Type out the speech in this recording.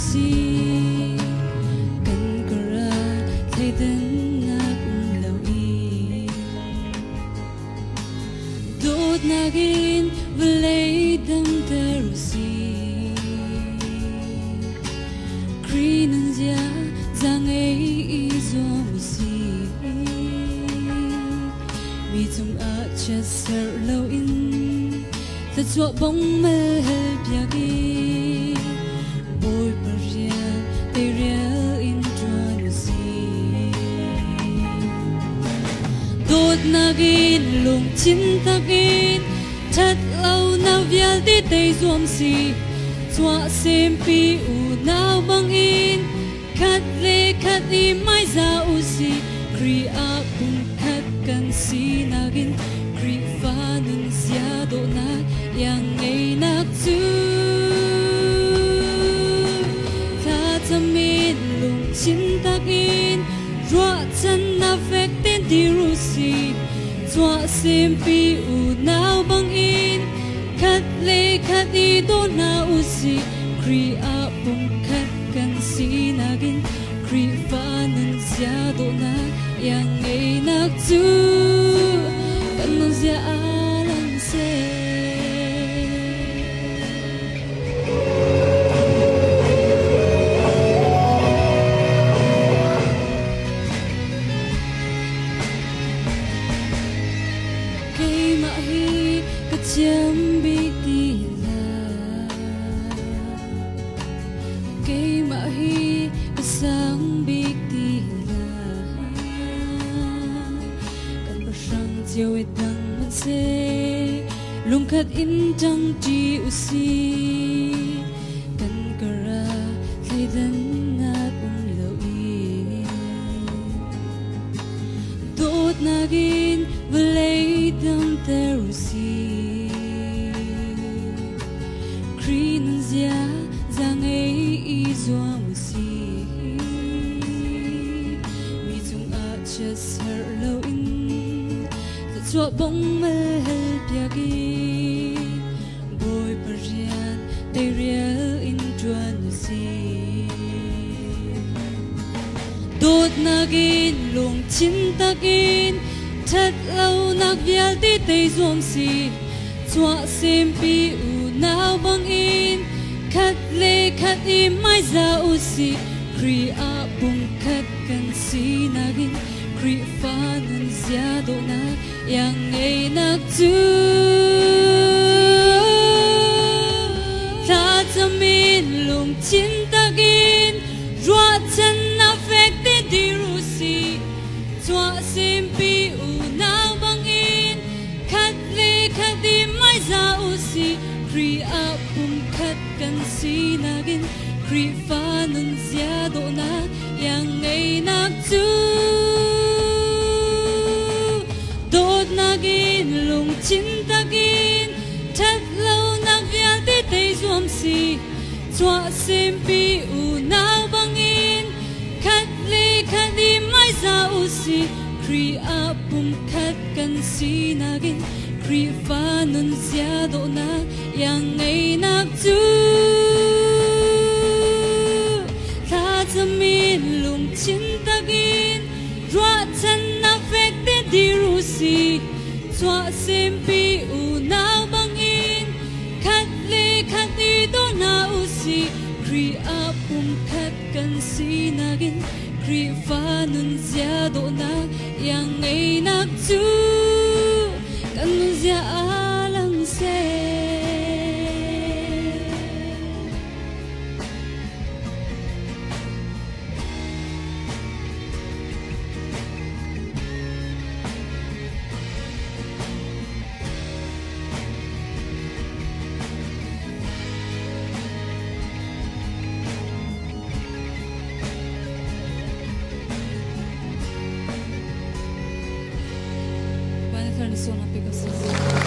si kan kara thay den na kum lâu y đốt nagin vlei dam teru si krinan zia zang ei zo mi si mi tung a cha ser lâu in ta chua bóng mơ hel biagi boy paria te real in tuan si đốt nagin lung chin takin thật lâu nào vial đi tây zuam si chua xem pi u nào bang in khát le khát i mai za u si kri a pun khát kan si nagin kri fa nun sia do na yang ngay nak tu ta tamin lung chin takin rua chan na vek ten di rusi chua xem pi u nào bang in khát le khát i do na u si kri a pun khát kan si nagin kri fa nun sia do na yang ngay nak tu kan nun sia alang se chấm bi ti la cây mạ hi sáng bi ti la kan ba sang chiều et dang man se lung khat in tang ti u si kan kara thai dan na kum lo i dot nagin vlei dam teru si Krin zia zang ei zoa mu si mi tung a cha ser lo in ta chua bóng mơ hel biagi boy parian te real in tuan si đốt nagin lung chin takin thật lâu nak vial ti tây zuam si chua xem pi u nào bang in khát le khát i mai za u si kri a bung khát kan si nagin kri fa nun zia do na yang ngay nak tu ta tamin lung chin takin rua chan na vek te di ru si chua xem pi u nào bang in khát le khát i mai za u si kri a pum khat kan si nagin kri fa nun zia do na yang ngay nak tu đốt nagin lung chin takin thật lâu nak vial te tây zuam si chua xem pi u nào bang in khát le khát i mai za u si kri a pum khat kan si nagin kri fa nun zia do na yang ngay nak tu ta tamin lung chin takin rua chan na vek te di ru si chua xem pi u nào bang in khát le khát i do na u si kri a pum khat kan si nagin kri fa nun zia do na yang ngay nak tu kan nun zia alang se Van a hacer una pica